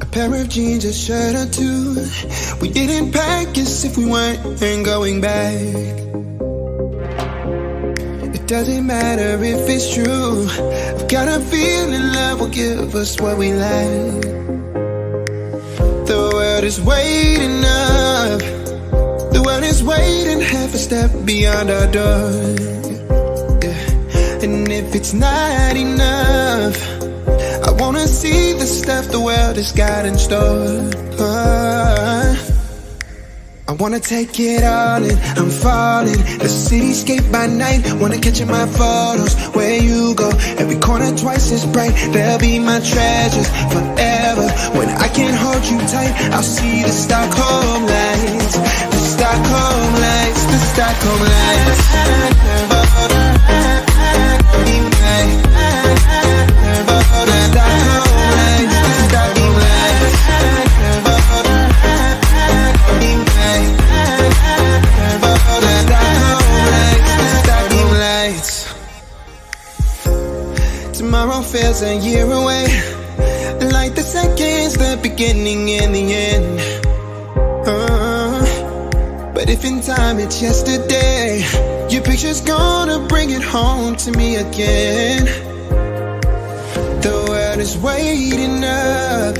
A pair of jeans, a shirt or two. We didn't pack as if we weren't going back. It doesn't matter if it's true. I've got a feeling love will give us what we lack. The world is waiting up. The world is waiting half a step beyond our door. Yeah. And if it's not enough, I wanna see the stuff the world has got in store. I wanna take it all in, I'm falling. The cityscape by night, wanna catch in my photos. Where you go, every corner twice as bright. They'll be my treasures forever. When I can't hold you tight, I'll see the Stockholm lights. The Stockholm lights, the Stockholm lights. Tomorrow feels a year away, like the seconds, the beginning and the end. But if in time it's yesterday, your picture's gonna bring it home to me again. The world is waiting up.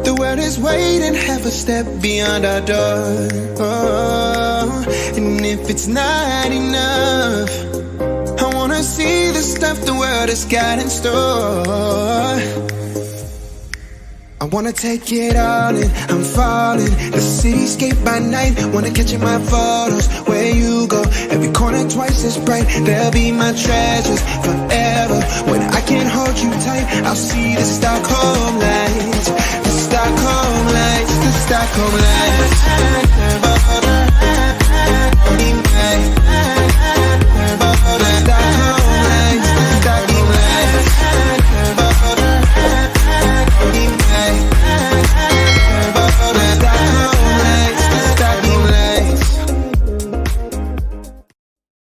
The world is waiting half a step beyond our door. And if it's not enough, I wanna see the stuff the world has got in store. I wanna take it all in, I'm falling. The cityscape by night, wanna catch in my photos. Where you go, every corner twice as bright. They'll be my treasures forever. When I can't hold you tight, I'll see the Stockholm lights. The Stockholm lights, the Stockholm lights.